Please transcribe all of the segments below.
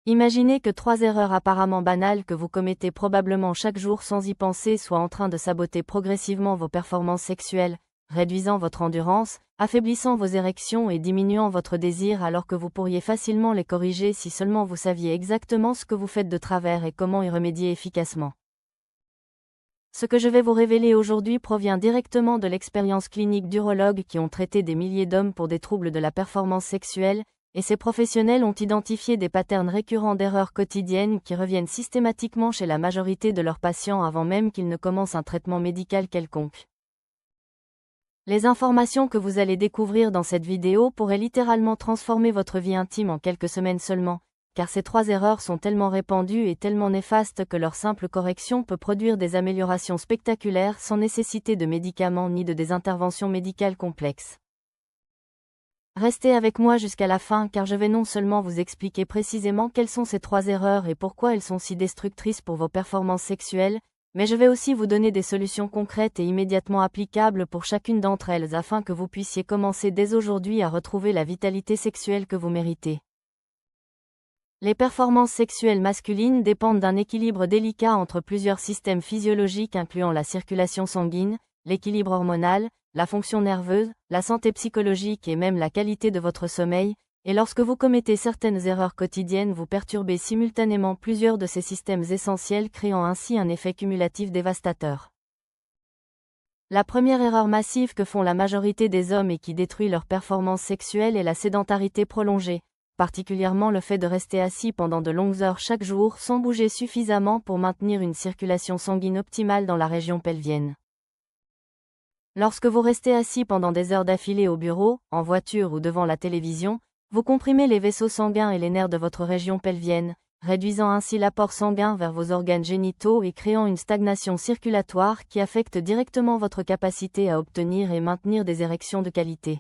Imaginez que 3 erreurs apparemment banales que vous commettez probablement chaque jour sans y penser soient en train de saboter progressivement vos performances sexuelles, réduisant votre endurance, affaiblissant vos érections et diminuant votre désir alors que vous pourriez facilement les corriger si seulement vous saviez exactement ce que vous faites de travers et comment y remédier efficacement. Ce que je vais vous révéler aujourd'hui provient directement de l'expérience clinique d'urologues qui ont traité des milliers d'hommes pour des troubles de la performance sexuelle, et ces professionnels ont identifié des patterns récurrents d'erreurs quotidiennes qui reviennent systématiquement chez la majorité de leurs patients avant même qu'ils ne commencent un traitement médical quelconque. Les informations que vous allez découvrir dans cette vidéo pourraient littéralement transformer votre vie intime en quelques semaines seulement, car ces 3 erreurs sont tellement répandues et tellement néfastes que leur simple correction peut produire des améliorations spectaculaires sans nécessiter de médicaments ni de des interventions médicales complexes. Restez avec moi jusqu'à la fin car je vais non seulement vous expliquer précisément quelles sont ces 3 erreurs et pourquoi elles sont si destructrices pour vos performances sexuelles, mais je vais aussi vous donner des solutions concrètes et immédiatement applicables pour chacune d'entre elles afin que vous puissiez commencer dès aujourd'hui à retrouver la vitalité sexuelle que vous méritez. Les performances sexuelles masculines dépendent d'un équilibre délicat entre plusieurs systèmes physiologiques incluant la circulation sanguine, l'équilibre hormonal, la fonction nerveuse, la santé psychologique et même la qualité de votre sommeil, et lorsque vous commettez certaines erreurs quotidiennes vous perturbez simultanément plusieurs de ces systèmes essentiels créant ainsi un effet cumulatif dévastateur. La première erreur massive que font la majorité des hommes et qui détruit leur performance sexuelle est la sédentarité prolongée, particulièrement le fait de rester assis pendant de longues heures chaque jour sans bouger suffisamment pour maintenir une circulation sanguine optimale dans la région pelvienne. Lorsque vous restez assis pendant des heures d'affilée au bureau, en voiture ou devant la télévision, vous comprimez les vaisseaux sanguins et les nerfs de votre région pelvienne, réduisant ainsi l'apport sanguin vers vos organes génitaux et créant une stagnation circulatoire qui affecte directement votre capacité à obtenir et maintenir des érections de qualité.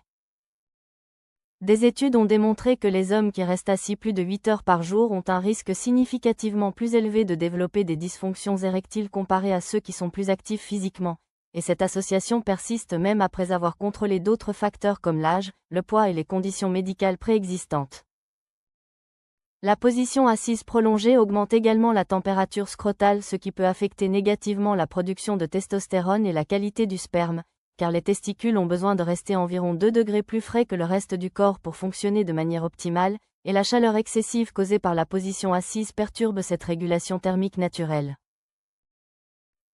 Des études ont démontré que les hommes qui restent assis plus de 8 heures par jour ont un risque significativement plus élevé de développer des dysfonctions érectiles comparé à ceux qui sont plus actifs physiquement. Et cette association persiste même après avoir contrôlé d'autres facteurs comme l'âge, le poids et les conditions médicales préexistantes. La position assise prolongée augmente également la température scrotale, ce qui peut affecter négativement la production de testostérone et la qualité du sperme, car les testicules ont besoin de rester environ 2 degrés plus frais que le reste du corps pour fonctionner de manière optimale, et la chaleur excessive causée par la position assise perturbe cette régulation thermique naturelle.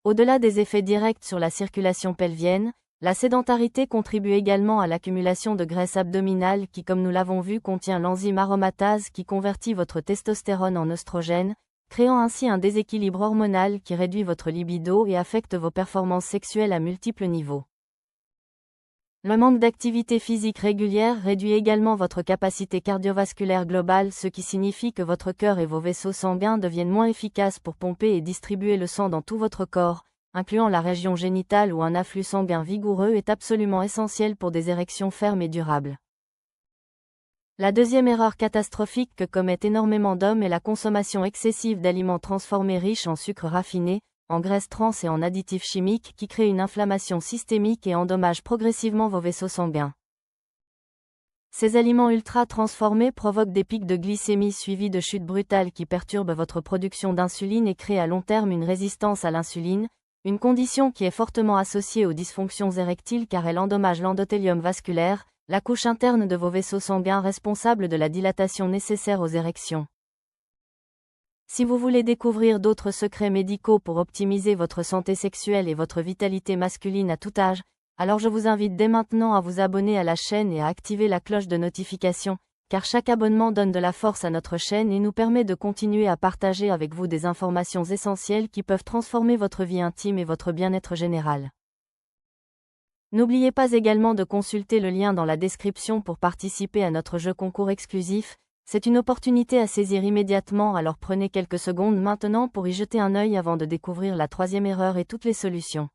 Au-delà des effets directs sur la circulation pelvienne, la sédentarité contribue également à l'accumulation de graisse abdominale qui, comme nous l'avons vu, contient l'enzyme aromatase qui convertit votre testostérone en oestrogène, créant ainsi un déséquilibre hormonal qui réduit votre libido et affecte vos performances sexuelles à multiples niveaux. Le manque d'activité physique régulière réduit également votre capacité cardiovasculaire globale, ce qui signifie que votre cœur et vos vaisseaux sanguins deviennent moins efficaces pour pomper et distribuer le sang dans tout votre corps, incluant la région génitale où un afflux sanguin vigoureux est absolument essentiel pour des érections fermes et durables. La deuxième erreur catastrophique que commettent énormément d'hommes est la consommation excessive d'aliments transformés riches en sucres raffinés, en graisses trans et en additifs chimiques qui créent une inflammation systémique et endommagent progressivement vos vaisseaux sanguins. Ces aliments ultra transformés provoquent des pics de glycémie suivis de chutes brutales qui perturbent votre production d'insuline et créent à long terme une résistance à l'insuline, une condition qui est fortement associée aux dysfonctions érectiles car elle endommage l'endothélium vasculaire, la couche interne de vos vaisseaux sanguins responsable de la dilatation nécessaire aux érections. Si vous voulez découvrir d'autres secrets médicaux pour optimiser votre santé sexuelle et votre vitalité masculine à tout âge, alors je vous invite dès maintenant à vous abonner à la chaîne et à activer la cloche de notification, car chaque abonnement donne de la force à notre chaîne et nous permet de continuer à partager avec vous des informations essentielles qui peuvent transformer votre vie intime et votre bien-être général. N'oubliez pas également de consulter le lien dans la description pour participer à notre jeu concours exclusif. C'est une opportunité à saisir immédiatement, alors prenez quelques secondes maintenant pour y jeter un œil avant de découvrir la troisième erreur et toutes les solutions.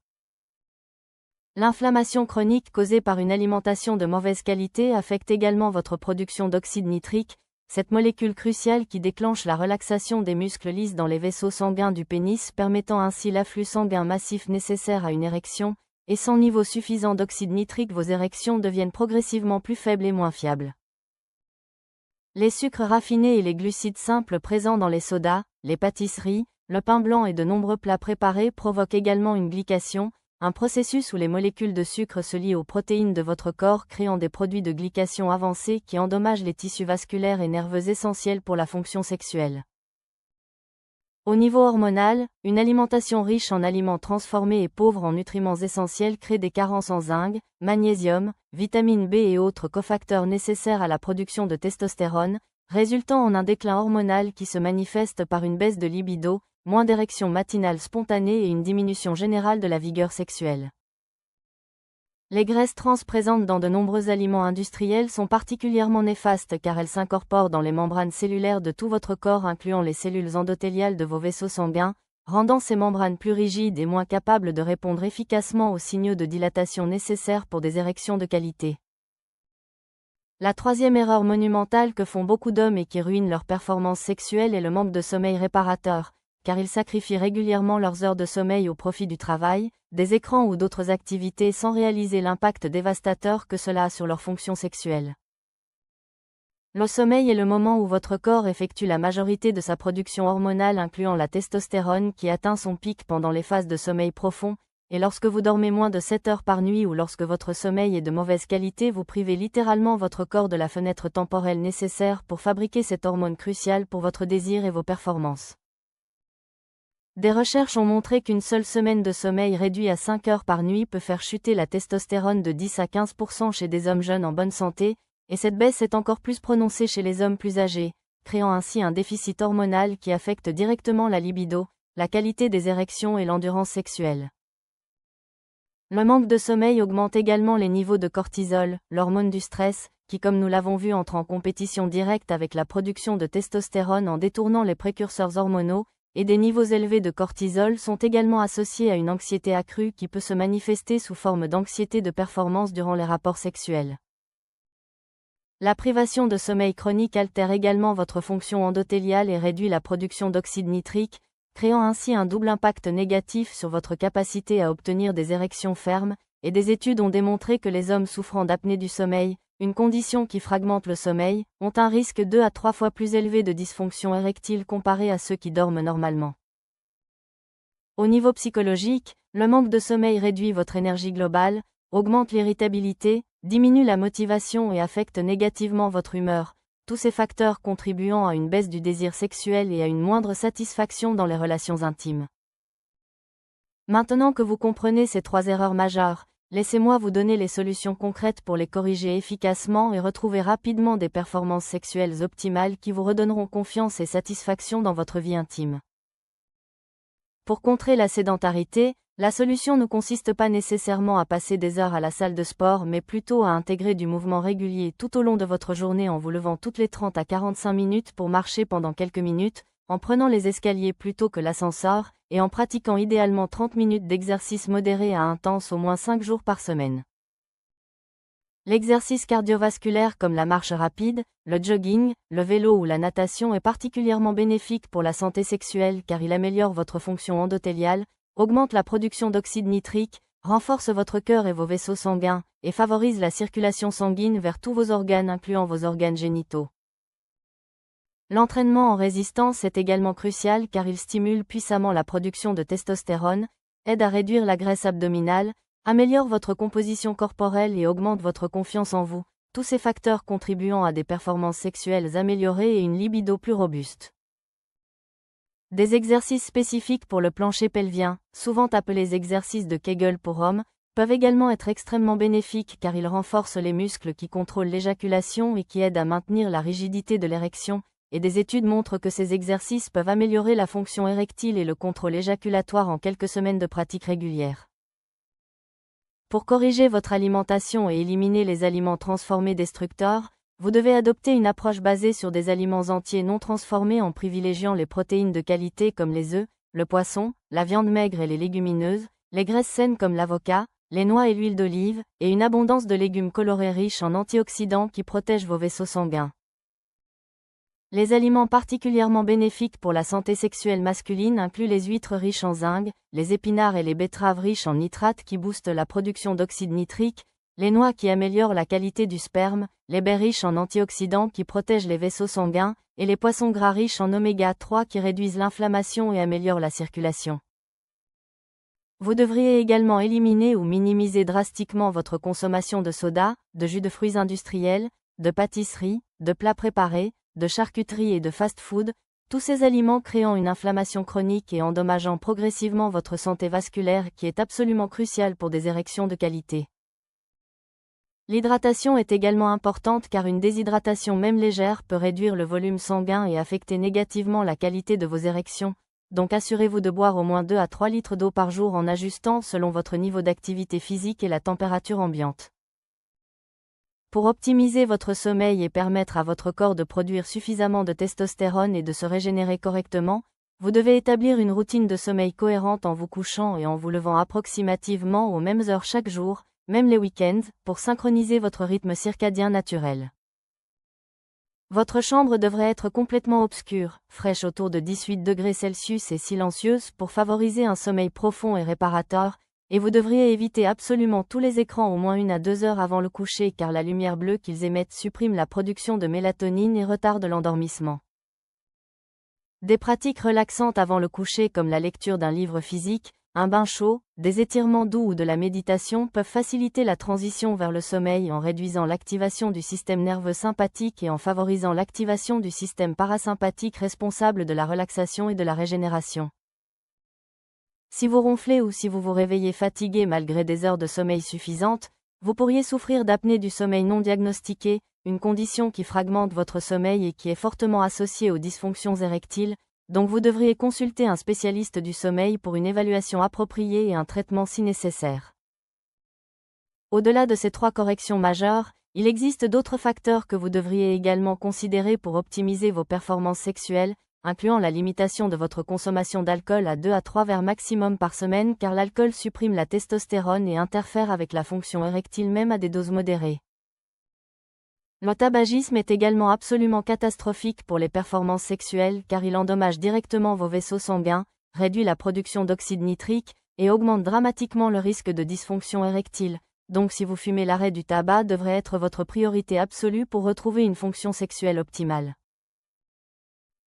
L'inflammation chronique causée par une alimentation de mauvaise qualité affecte également votre production d'oxyde nitrique, cette molécule cruciale qui déclenche la relaxation des muscles lisses dans les vaisseaux sanguins du pénis, permettant ainsi l'afflux sanguin massif nécessaire à une érection, et sans niveau suffisant d'oxyde nitrique vos érections deviennent progressivement plus faibles et moins fiables. Les sucres raffinés et les glucides simples présents dans les sodas, les pâtisseries, le pain blanc et de nombreux plats préparés provoquent également une glycation, un processus où les molécules de sucre se lient aux protéines de votre corps créant des produits de glycation avancés qui endommagent les tissus vasculaires et nerveux essentiels pour la fonction sexuelle. Au niveau hormonal, une alimentation riche en aliments transformés et pauvre en nutriments essentiels crée des carences en zinc, magnésium, vitamine B et autres cofacteurs nécessaires à la production de testostérone, résultant en un déclin hormonal qui se manifeste par une baisse de libido, moins d'érections matinales spontanées et une diminution générale de la vigueur sexuelle. Les graisses trans présentes dans de nombreux aliments industriels sont particulièrement néfastes car elles s'incorporent dans les membranes cellulaires de tout votre corps incluant les cellules endothéliales de vos vaisseaux sanguins, rendant ces membranes plus rigides et moins capables de répondre efficacement aux signaux de dilatation nécessaires pour des érections de qualité. La troisième erreur monumentale que font beaucoup d'hommes et qui ruine leur performance sexuelle est le manque de sommeil réparateur, car ils sacrifient régulièrement leurs heures de sommeil au profit du travail, des écrans ou d'autres activités sans réaliser l'impact dévastateur que cela a sur leur fonction sexuelle. Le sommeil est le moment où votre corps effectue la majorité de sa production hormonale incluant la testostérone qui atteint son pic pendant les phases de sommeil profond, et lorsque vous dormez moins de 7 heures par nuit ou lorsque votre sommeil est de mauvaise qualité vous privez littéralement votre corps de la fenêtre temporelle nécessaire pour fabriquer cette hormone cruciale pour votre désir et vos performances. Des recherches ont montré qu'une seule semaine de sommeil réduit à 5 heures par nuit peut faire chuter la testostérone de 10 à 15% chez des hommes jeunes en bonne santé, et cette baisse est encore plus prononcée chez les hommes plus âgés, créant ainsi un déficit hormonal qui affecte directement la libido, la qualité des érections et l'endurance sexuelle. Le manque de sommeil augmente également les niveaux de cortisol, l'hormone du stress, qui comme nous l'avons vu entre en compétition directe avec la production de testostérone en détournant les précurseurs hormonaux, et des niveaux élevés de cortisol sont également associés à une anxiété accrue qui peut se manifester sous forme d'anxiété de performance durant les rapports sexuels. La privation de sommeil chronique altère également votre fonction endothéliale et réduit la production d'oxyde nitrique, créant ainsi un double impact négatif sur votre capacité à obtenir des érections fermes, et des études ont démontré que les hommes souffrant d'apnée du sommeil, une condition qui fragmente le sommeil, ont un risque 2 à 3 fois plus élevé de dysfonction érectile comparé à ceux qui dorment normalement. Au niveau psychologique, le manque de sommeil réduit votre énergie globale, augmente l'irritabilité, diminue la motivation et affecte négativement votre humeur, tous ces facteurs contribuant à une baisse du désir sexuel et à une moindre satisfaction dans les relations intimes. Maintenant que vous comprenez ces 3 erreurs majeures, laissez-moi vous donner les solutions concrètes pour les corriger efficacement et retrouver rapidement des performances sexuelles optimales qui vous redonneront confiance et satisfaction dans votre vie intime. Pour contrer la sédentarité, la solution ne consiste pas nécessairement à passer des heures à la salle de sport mais plutôt à intégrer du mouvement régulier tout au long de votre journée en vous levant toutes les 30 à 45 minutes pour marcher pendant quelques minutes, en prenant les escaliers plutôt que l'ascenseur, et en pratiquant idéalement 30 minutes d'exercice modéré à intense au moins 5 jours par semaine. L'exercice cardiovasculaire comme la marche rapide, le jogging, le vélo ou la natation est particulièrement bénéfique pour la santé sexuelle car il améliore votre fonction endothéliale, augmente la production d'oxyde nitrique, renforce votre cœur et vos vaisseaux sanguins, et favorise la circulation sanguine vers tous vos organes incluant vos organes génitaux. L'entraînement en résistance est également crucial car il stimule puissamment la production de testostérone, aide à réduire la graisse abdominale, améliore votre composition corporelle et augmente votre confiance en vous, tous ces facteurs contribuant à des performances sexuelles améliorées et une libido plus robuste. Des exercices spécifiques pour le plancher pelvien, souvent appelés exercices de Kegel pour hommes, peuvent également être extrêmement bénéfiques car ils renforcent les muscles qui contrôlent l'éjaculation et qui aident à maintenir la rigidité de l'érection, et des études montrent que ces exercices peuvent améliorer la fonction érectile et le contrôle éjaculatoire en quelques semaines de pratique régulière. Pour corriger votre alimentation et éliminer les aliments transformés destructeurs, vous devez adopter une approche basée sur des aliments entiers non transformés en privilégiant les protéines de qualité comme les œufs, le poisson, la viande maigre et les légumineuses, les graisses saines comme l'avocat, les noix et l'huile d'olive, et une abondance de légumes colorés riches en antioxydants qui protègent vos vaisseaux sanguins. Les aliments particulièrement bénéfiques pour la santé sexuelle masculine incluent les huîtres riches en zinc, les épinards et les betteraves riches en nitrates qui boostent la production d'oxyde nitrique, les noix qui améliorent la qualité du sperme, les baies riches en antioxydants qui protègent les vaisseaux sanguins, et les poissons gras riches en oméga 3 qui réduisent l'inflammation et améliorent la circulation. Vous devriez également éliminer ou minimiser drastiquement votre consommation de soda, de jus de fruits industriels, de pâtisseries, de plats préparés, de charcuterie et de fast-food, tous ces aliments créant une inflammation chronique et endommageant progressivement votre santé vasculaire qui est absolument cruciale pour des érections de qualité. L'hydratation est également importante car une déshydratation même légère peut réduire le volume sanguin et affecter négativement la qualité de vos érections, donc assurez-vous de boire au moins 2 à 3 litres d'eau par jour en ajustant selon votre niveau d'activité physique et la température ambiante. Pour optimiser votre sommeil et permettre à votre corps de produire suffisamment de testostérone et de se régénérer correctement, vous devez établir une routine de sommeil cohérente en vous couchant et en vous levant approximativement aux mêmes heures chaque jour, même les week-ends, pour synchroniser votre rythme circadien naturel. Votre chambre devrait être complètement obscure, fraîche autour de 18 degrés Celsius et silencieuse pour favoriser un sommeil profond et réparateur, et vous devriez éviter absolument tous les écrans au moins 1 à 2 heures avant le coucher car la lumière bleue qu'ils émettent supprime la production de mélatonine et retarde l'endormissement. Des pratiques relaxantes avant le coucher comme la lecture d'un livre physique, un bain chaud, des étirements doux ou de la méditation peuvent faciliter la transition vers le sommeil en réduisant l'activation du système nerveux sympathique et en favorisant l'activation du système parasympathique responsable de la relaxation et de la régénération. Si vous ronflez ou si vous vous réveillez fatigué malgré des heures de sommeil suffisantes, vous pourriez souffrir d'apnée du sommeil non diagnostiquée, une condition qui fragmente votre sommeil et qui est fortement associée aux dysfonctions érectiles, donc vous devriez consulter un spécialiste du sommeil pour une évaluation appropriée et un traitement si nécessaire. Au-delà de ces 3 corrections majeures, il existe d'autres facteurs que vous devriez également considérer pour optimiser vos performances sexuelles, incluant la limitation de votre consommation d'alcool à 2 à 3 verres maximum par semaine car l'alcool supprime la testostérone et interfère avec la fonction érectile même à des doses modérées. Le tabagisme est également absolument catastrophique pour les performances sexuelles car il endommage directement vos vaisseaux sanguins, réduit la production d'oxyde nitrique, et augmente dramatiquement le risque de dysfonction érectile, donc si vous fumez, l'arrêt du tabac devrait être votre priorité absolue pour retrouver une fonction sexuelle optimale.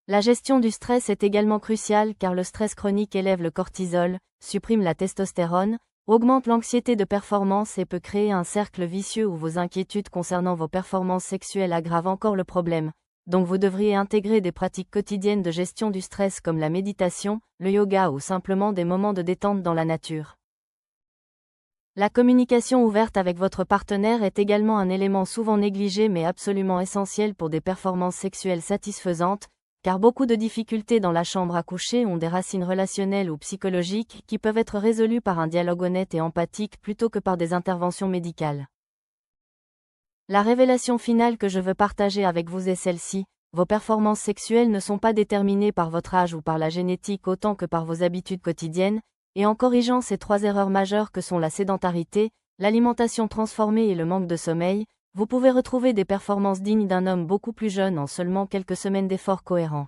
La gestion du stress est également cruciale car le stress chronique élève le cortisol, supprime la testostérone, augmente l'anxiété de performance et peut créer un cercle vicieux où vos inquiétudes concernant vos performances sexuelles aggravent encore le problème, donc vous devriez intégrer des pratiques quotidiennes de gestion du stress comme la méditation, le yoga ou simplement des moments de détente dans la nature. La communication ouverte avec votre partenaire est également un élément souvent négligé mais absolument essentiel pour des performances sexuelles satisfaisantes, car beaucoup de difficultés dans la chambre à coucher ont des racines relationnelles ou psychologiques qui peuvent être résolues par un dialogue honnête et empathique plutôt que par des interventions médicales. La révélation finale que je veux partager avec vous est celle-ci: vos performances sexuelles ne sont pas déterminées par votre âge ou par la génétique autant que par vos habitudes quotidiennes, et en corrigeant ces 3 erreurs majeures que sont la sédentarité, l'alimentation transformée et le manque de sommeil, vous pouvez retrouver des performances dignes d'un homme beaucoup plus jeune en seulement quelques semaines d'efforts cohérents.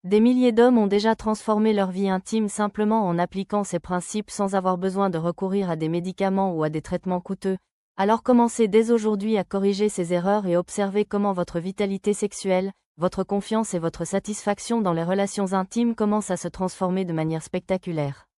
Des milliers d'hommes ont déjà transformé leur vie intime simplement en appliquant ces principes sans avoir besoin de recourir à des médicaments ou à des traitements coûteux, alors commencez dès aujourd'hui à corriger ces erreurs et observez comment votre vitalité sexuelle, votre confiance et votre satisfaction dans les relations intimes commencent à se transformer de manière spectaculaire.